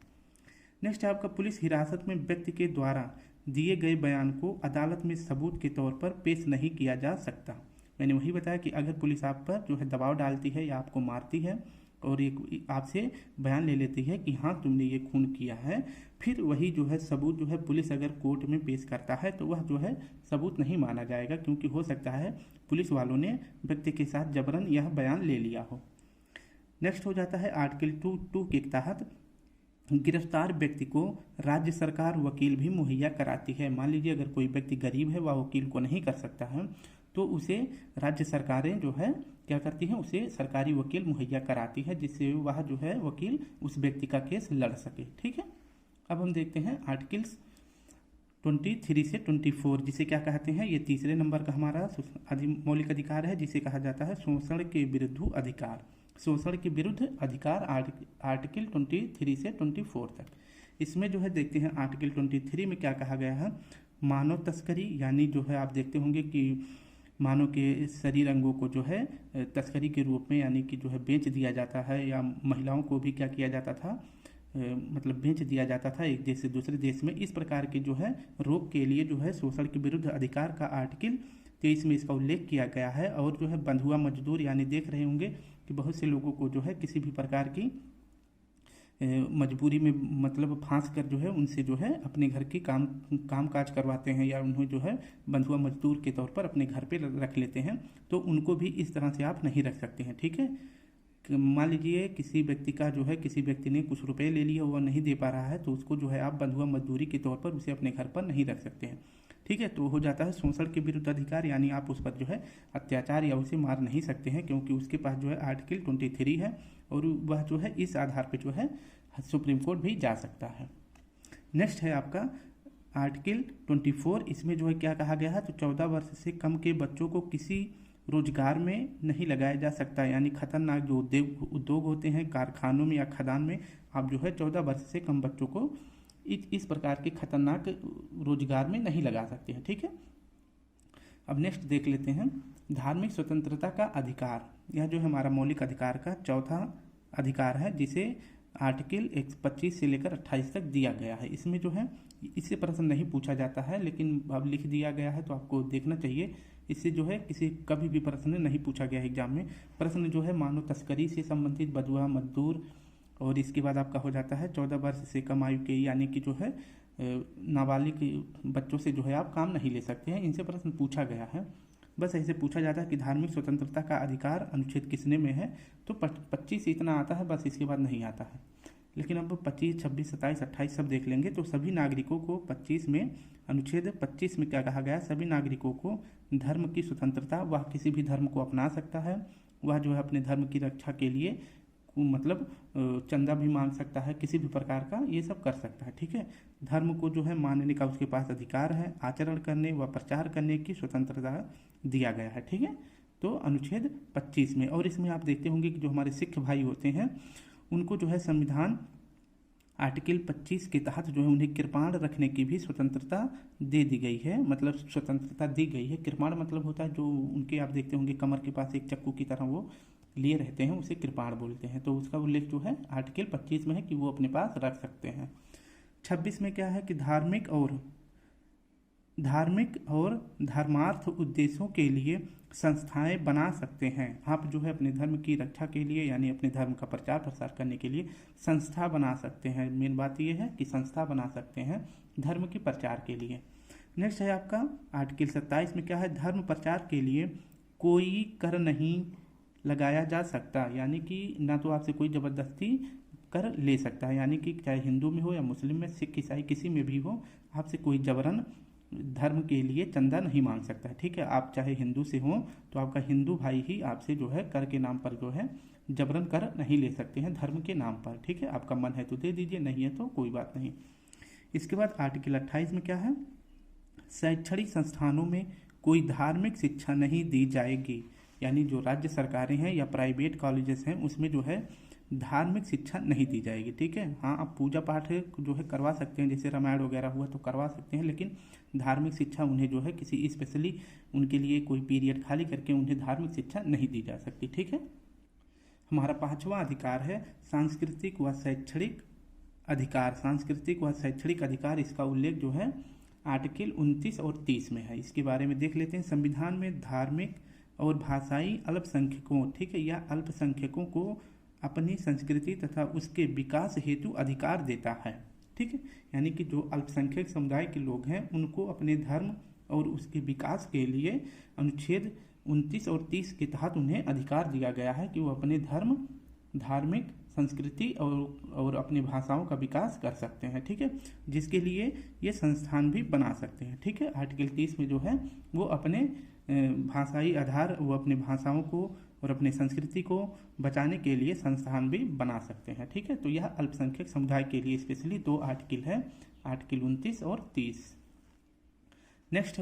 नेक्स्ट है आपका, पुलिस हिरासत में व्यक्ति के द्वारा दिए गए बयान को अदालत में सबूत के तौर पर पेश नहीं किया जा सकता। मैंने वही बताया कि अगर पुलिस आप पर जो है दबाव डालती है या आपको मारती है और एक आपसे बयान ले लेती है कि हाँ तुमने ये खून किया है, फिर वही जो है सबूत जो है पुलिस अगर कोर्ट में पेश करता है तो वह जो है सबूत नहीं माना जाएगा, क्योंकि हो सकता है पुलिस वालों ने व्यक्ति के साथ जबरन यह बयान ले लिया हो। नेक्स्ट हो जाता है आर्टिकल 2 के तहत गिरफ्तार व्यक्ति को राज्य सरकार वकील भी मुहैया कराती है। मान लीजिए अगर कोई व्यक्ति गरीब है, वह वकील को नहीं कर सकता है, तो उसे राज्य सरकारें जो है क्या करती हैं, उसे सरकारी वकील मुहैया कराती है जिससे वह जो है वकील उस व्यक्ति का केस लड़ सके। ठीक है, अब हम देखते हैं आर्टिकल्स 23 से 24, जिसे क्या कहते हैं, ये तीसरे नंबर का हमारा मौलिक अधिकार है जिसे कहा जाता है शोषण के विरुद्ध अधिकार। शोषण के विरुद्ध अधिकार आर्टिकल 23 से 24 तक। इसमें जो है देखते हैं आर्टिकल 23 में क्या कहा गया है, मानव तस्करी, यानी जो है आप देखते होंगे कि मानव के शरीर अंगों को जो है तस्करी के रूप में यानी कि जो है बेच दिया जाता है, या महिलाओं को भी क्या किया जाता था, मतलब बेच दिया जाता था एक देश से दूसरे देश में। इस प्रकार के जो है रोक के लिए जो है शोषण के विरुद्ध अधिकार का आर्टिकल 23 में इसका उल्लेख किया गया है। और जो है बंधुआ मजदूर, यानी देख रहे होंगे कि बहुत से लोगों को जो है किसी भी प्रकार की मजबूरी में मतलब फांस कर जो है उनसे जो है अपने घर की काम काज करवाते हैं या उन्हें जो है बंधुआ मजदूर के तौर पर अपने घर पे रख लेते हैं, तो उनको भी इस तरह से आप नहीं रख सकते हैं। ठीक है, मान लीजिए किसी व्यक्ति का जो है किसी व्यक्ति ने कुछ रुपए ले लिए, वह नहीं दे पा रहा है, तो उसको जो है आप बंधुआ मजदूरी के तौर पर उसे अपने घर पर नहीं रख सकते हैं। ठीक है, तो हो जाता है शोषण के विरुद्ध अधिकार, यानी आप उस पर जो है अत्याचार या उसे मार नहीं सकते हैं, क्योंकि उसके पास जो है आर्टिकल 23 है और वह जो है इस आधार पर जो है सुप्रीम कोर्ट भी जा सकता है। नेक्स्ट है आपका आर्टिकल 24। इसमें जो है क्या कहा गया है, तो 14 वर्ष से कम के बच्चों को किसी रोजगार में नहीं लगाया जा सकता। यानी खतरनाक जो उद्योग होते हैं कारखानों में या खदान में, आप जो है 14 वर्ष से कम बच्चों को इस प्रकार के खतरनाक रोजगार में नहीं लगा सकते हैं। ठीक है, अब नेक्स्ट देख लेते हैं धार्मिक स्वतंत्रता का अधिकार। यह जो है हमारा मौलिक अधिकार का चौथा अधिकार है, जिसे आर्टिकल 25 से लेकर 28 तक दिया गया है। इसमें जो है इससे प्रश्न नहीं पूछा जाता है, लेकिन अब लिख दिया गया है तो आपको देखना चाहिए। इससे जो है कभी भी प्रश्न नहीं पूछा गया एग्जाम में। प्रश्न जो है मानव तस्करी से संबंधित बंधुआ मजदूर, और इसके बाद आपका हो जाता है 14 वर्ष से कम आयु के, यानी कि जो है नाबालिग बच्चों से जो है आप काम नहीं ले सकते हैं। इनसे प्रश्न पूछा गया है। बस ऐसे पूछा जाता है कि धार्मिक स्वतंत्रता का अधिकार अनुच्छेद किसने में है, तो 25 इतना आता है, बस इसके बाद नहीं आता है। लेकिन अब 25, 26, 27, 28 सब देख लेंगे। तो सभी नागरिकों को 25 में, अनुच्छेद 25 में क्या कहा गया? सभी नागरिकों को धर्म की स्वतंत्रता, वह किसी भी धर्म को अपना सकता है, वह जो है अपने धर्म की रक्षा के लिए मतलब चंदा भी मांग सकता है, किसी भी प्रकार का ये सब कर सकता है। ठीक है, धर्म को जो है मानने का उसके पास अधिकार है, आचरण करने व प्रचार करने की स्वतंत्रता दिया गया है। ठीक है, तो अनुच्छेद 25 में। और इसमें आप देखते होंगे कि जो हमारे सिख भाई होते हैं उनको जो है संविधान आर्टिकल 25 के तहत जो है उन्हें कृपाण रखने की भी स्वतंत्रता दे दी गई है, मतलब स्वतंत्रता दी गई है। कृपाण मतलब होता है जो उनके, आप देखते होंगे कमर के पास एक चक्कू की तरह वो लिए रहते हैं, उसे कृपाण बोलते हैं। तो उसका उल्लेख जो है आर्टिकल 25 में है कि वो अपने पास रख सकते हैं। 26 में क्या है कि धार्मिक और धर्मार्थ उद्देश्यों के लिए संस्थाएं बना सकते हैं। आप जो है अपने धर्म की रक्षा के लिए, यानी अपने धर्म का प्रचार प्रसार करने के लिए संस्था बना सकते हैं। मेन बात यह है कि संस्था बना सकते हैं धर्म के प्रचार के लिए। नेक्स्ट है आपका आर्टिकल 27 में क्या है? धर्म प्रचार के लिए कोई कर नहीं लगाया जा सकता, यानी कि ना तो आपसे कोई जबरदस्ती कर ले सकता है, यानी कि चाहे हिंदू में हो या मुस्लिम में, सिख ईसाई किसी में भी हो, आपसे कोई जबरन धर्म के लिए चंदा नहीं मांग सकता है। ठीक है, आप चाहे हिंदू से हो तो आपका हिंदू भाई ही आपसे जो है कर के नाम पर जो है जबरन कर नहीं ले सकते हैं धर्म के नाम पर। ठीक है, आपका मन है तो दे दीजिए, नहीं है तो कोई बात नहीं। इसके बाद आर्टिकल 28 में क्या है? शैक्षणिक संस्थानों में कोई धार्मिक शिक्षा नहीं दी जाएगी, यानी जो राज्य सरकारें हैं या प्राइवेट कॉलेजेस हैं उसमें जो है धार्मिक शिक्षा नहीं दी जाएगी। ठीक है, हाँ आप पूजा पाठ जो है करवा सकते हैं, जैसे रामायण वगैरह हुआ तो करवा सकते हैं, लेकिन धार्मिक शिक्षा उन्हें जो है किसी स्पेशली उनके लिए कोई पीरियड खाली करके उन्हें धार्मिक शिक्षा नहीं दी जा सकती। ठीक है, हमारा 5वां अधिकार है सांस्कृतिक व शैक्षणिक अधिकार। सांस्कृतिक व शैक्षणिक अधिकार, इसका उल्लेख जो है आर्टिकल 29 और 30 में है। इसके बारे में देख लेते हैं। संविधान में धार्मिक और भाषाई अल्पसंख्यकों, ठीक है, या अल्पसंख्यकों को अपनी संस्कृति तथा उसके विकास हेतु अधिकार देता है। ठीक है, यानी कि जो अल्पसंख्यक समुदाय के लोग हैं उनको अपने धर्म और उसके विकास के लिए अनुच्छेद 29 और 30 के तहत उन्हें अधिकार दिया गया है कि वो अपने धर्म, धार्मिक संस्कृति और अपनी भाषाओं का विकास कर सकते हैं। ठीक है, जिसके लिए ये संस्थान भी बना सकते हैं। ठीक है, आर्टिकल 30 में जो है वो अपने भाषाई आधार, वो अपने भाषाओं को और अपने संस्कृति को बचाने के लिए संस्थान भी बना सकते हैं। ठीक है, तो यह अल्पसंख्यक समुदाय के लिए स्पेशली 2 आर्टिकल है, आर्टिकल 29 और 30। नेक्स्ट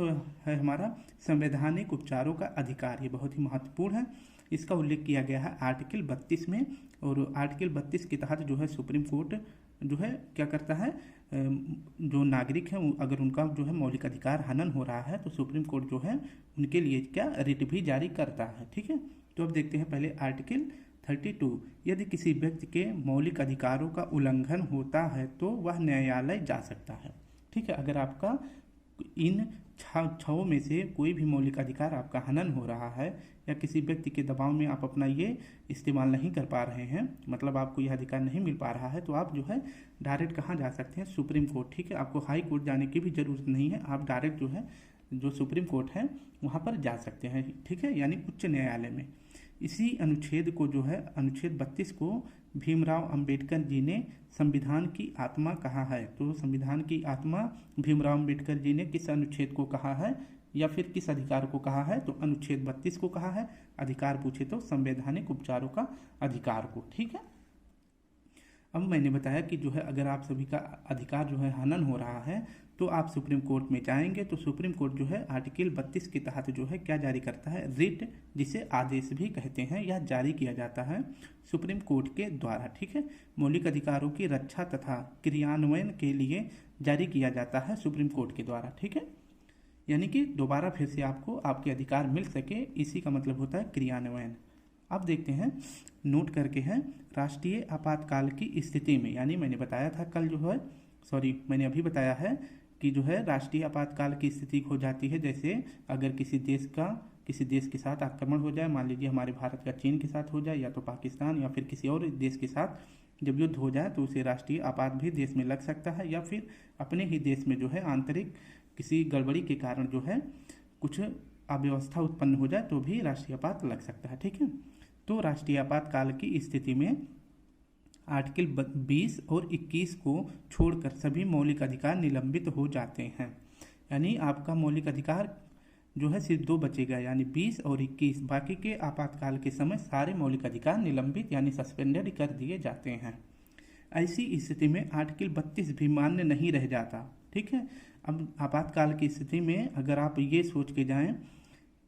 है हमारा संवैधानिक उपचारों का अधिकार। ये बहुत ही महत्वपूर्ण है, इसका उल्लेख किया गया है आर्टिकल 32 में। और आर्टिकल 32 के तहत जो है सुप्रीम कोर्ट जो है क्या करता है, जो नागरिक हैं अगर उनका जो है मौलिक अधिकार हनन हो रहा है तो सुप्रीम कोर्ट जो है उनके लिए क्या रिट भी जारी करता है। ठीक है, तो अब देखते हैं पहले आर्टिकल 32। यदि किसी व्यक्ति के मौलिक अधिकारों का उल्लंघन होता है तो वह न्यायालय जा सकता है। ठीक है, अगर आपका इन 6 में से कोई भी मौलिक अधिकार आपका हनन हो रहा है या किसी व्यक्ति के दबाव में आप अपना ये इस्तेमाल नहीं कर पा रहे हैं, मतलब आपको यह अधिकार नहीं मिल पा रहा है, तो आप जो है डायरेक्ट कहाँ जा सकते हैं? Supreme court. ठीक है, आपको हाई कोर्ट जाने की भी जरूरत नहीं है, आप डायरेक्ट जो है जो सुप्रीम कोर्ट है वहाँ पर जा सकते हैं। ठीक है, यानी उच्च न्यायालय में। इसी अनुच्छेद को जो है अनुच्छेद 32 को भीमराव अंबेडकर जी ने संविधान की आत्मा कहा है। तो संविधान की आत्मा भीमराव अंबेडकर जी ने किस अनुच्छेद को कहा है या फिर किस अधिकार को कहा है? तो अनुच्छेद 32 को कहा है। अधिकार पूछे तो संवैधानिक उपचारों का अधिकार को। ठीक है, अब मैंने बताया कि जो है अगर आप सभी का अधिकार जो है हनन हो रहा है तो आप सुप्रीम कोर्ट में जाएंगे, तो सुप्रीम कोर्ट जो है आर्टिकल 32 के तहत जो है क्या जारी करता है? रिट, जिसे आदेश भी कहते हैं, यह जारी किया जाता है सुप्रीम कोर्ट के द्वारा। ठीक है, मौलिक अधिकारों की रक्षा तथा क्रियान्वयन के लिए जारी किया जाता है सुप्रीम कोर्ट के द्वारा। ठीक है, यानी कि दोबारा फिर से आपको आपके अधिकार मिल सके, इसी का मतलब होता है क्रियान्वयन। अब देखते हैं, नोट करके हैं, राष्ट्रीय आपातकाल की स्थिति में, यानी मैंने बताया था कल जो है, मैंने अभी बताया है कि जो है राष्ट्रीय आपातकाल की स्थिति हो जाती है जैसे अगर किसी देश के साथ आक्रमण हो जाए, मान लीजिए हमारे भारत का चीन के साथ हो जाए या तो पाकिस्तान या फिर किसी और देश के साथ जब युद्ध हो जाए तो उसे राष्ट्रीय आपात भी देश में लग सकता है, या फिर अपने ही देश में जो है आंतरिक किसी गड़बड़ी के कारण जो है कुछ अव्यवस्था उत्पन्न हो जाए तो भी राष्ट्रीय आपात लग सकता है। ठीक है, तो राष्ट्रीय आपातकाल की स्थिति में आर्टिकल 20 और 21 को छोड़कर सभी मौलिक अधिकार निलंबित हो जाते हैं। यानी आपका मौलिक अधिकार जो है सिर्फ 2 बचेगा, यानी 20 और 21। बाकी के आपातकाल के समय सारे मौलिक अधिकार निलंबित यानी सस्पेंडेड कर दिए जाते हैं। ऐसी स्थिति में आर्टिकल 32 भी मान्य नहीं रह जाता। ठीक है, अब आपातकाल की स्थिति में अगर आप ये सोच के जाएं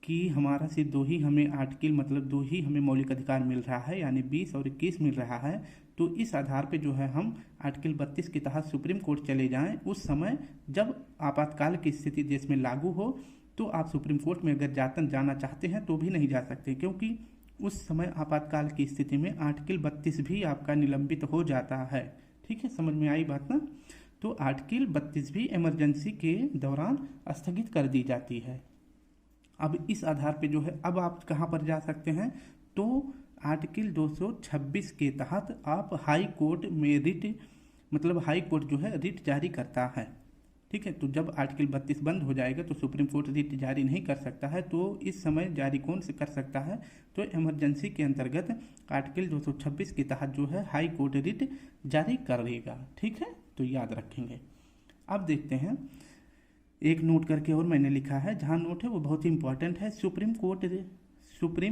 कि हमारा सिर्फ 2 ही हमें आर्टिकल मतलब 2 ही हमें मौलिक अधिकार मिल रहा है, यानी 20 और 21 मिल रहा है, तो इस आधार पे जो है हम आर्टिकल 32 के तहत सुप्रीम कोर्ट चले जाएं। उस समय जब आपातकाल की स्थिति देश में लागू हो तो आप सुप्रीम कोर्ट में अगर जाना चाहते हैं तो भी नहीं जा सकते, क्योंकि उस समय आपातकाल की स्थिति में आर्टिकल 32 भी आपका निलंबित हो जाता है। ठीक है, समझ में आई बात ना। तो आर्टिकल 32 भी इमरजेंसी के दौरान स्थगित कर दी जाती है। अब इस आधार पे जो है अब आप कहाँ पर जा सकते हैं, तो आर्टिकल 226 के तहत आप हाई कोर्ट में रिट मतलब हाई कोर्ट जो है रिट जारी करता है। ठीक है, तो जब आर्टिकल 32 बंद हो जाएगा तो सुप्रीम कोर्ट रिट जारी नहीं कर सकता है, तो इस समय जारी कौन से कर सकता है, तो इमरजेंसी के अंतर्गत आर्टिकल 226 के तहत जो है हाई कोर्ट रिट जारी करेगा। ठीक है, तो याद रखेंगे। अब देखते हैं एक नोट करके और मैंने लिखा है, जहाँ नोट है वो बहुत ही इंपॉर्टेंट है। सुप्रीम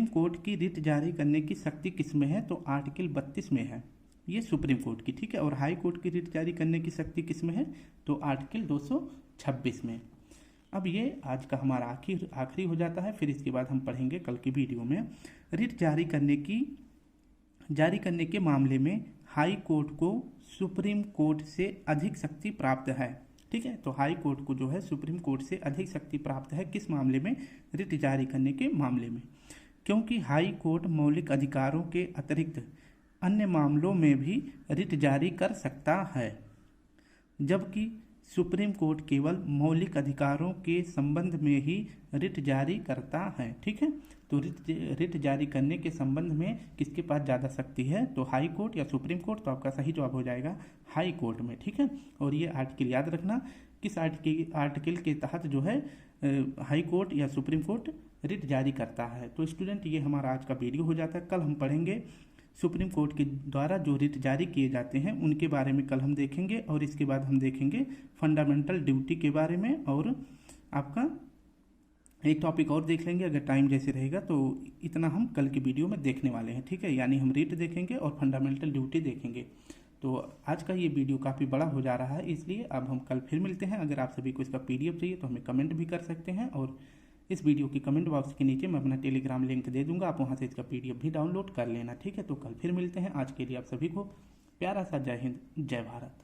कोर्ट की रिट जारी करने की शक्ति किस में है, तो आर्टिकल 32 में है, ये सुप्रीम कोर्ट की। ठीक है, और हाई कोर्ट की रिट जारी करने की शक्ति किस में है, तो आर्टिकल 226 में। अब ये आज का हमारा आखिरी हो जाता है, फिर इसके बाद हम पढ़ेंगे कल की वीडियो में। रिट जारी करने के मामले में हाई कोर्ट को सुप्रीम कोर्ट से अधिक शक्ति प्राप्त है। ठीक है, तो हाई कोर्ट को जो है सुप्रीम कोर्ट से अधिक शक्ति प्राप्त है किस मामले में, रिट जारी करने के मामले में, क्योंकि हाई कोर्ट मौलिक अधिकारों के अतिरिक्त अन्य मामलों में भी रिट जारी कर सकता है, जबकि सुप्रीम कोर्ट केवल मौलिक अधिकारों के संबंध में ही रिट जारी करता है। ठीक है, तो रिट जारी करने के संबंध में किसके पास ज़्यादा शक्ति है, तो हाई कोर्ट या सुप्रीम कोर्ट, तो आपका सही जवाब हो जाएगा हाई कोर्ट में। ठीक है, और ये आर्टिकल याद रखना, किस आर्टिकल के तहत जो है हाई कोर्ट या सुप्रीम कोर्ट रिट जारी करता है। तो स्टूडेंट ये हमारा आज का वीडियो हो जाता है। कल हम पढ़ेंगे सुप्रीम कोर्ट के द्वारा जो रिट जारी किए जाते हैं उनके बारे में कल हम देखेंगे, और इसके बाद हम देखेंगे फंडामेंटल ड्यूटी के बारे में, और आपका एक टॉपिक और देख लेंगे अगर टाइम जैसे रहेगा। तो इतना हम कल की वीडियो में देखने वाले हैं। ठीक है, यानी हम रिट देखेंगे और फंडामेंटल ड्यूटी देखेंगे। तो आज का ये वीडियो काफ़ी बड़ा हो जा रहा है, इसलिए अब हम कल फिर मिलते हैं। अगर आप सभी को इसका PDF चाहिए तो हमें कमेंट भी कर सकते हैं, और इस वीडियो की कमेंट बॉक्स के नीचे मैं अपना टेलीग्राम लिंक दे दूंगा, आप वहां से इसका PDF भी डाउनलोड कर लेना। ठीक है, तो कल फिर मिलते हैं। आज के लिए आप सभी को प्यारा सा जय हिंद, जय भारत।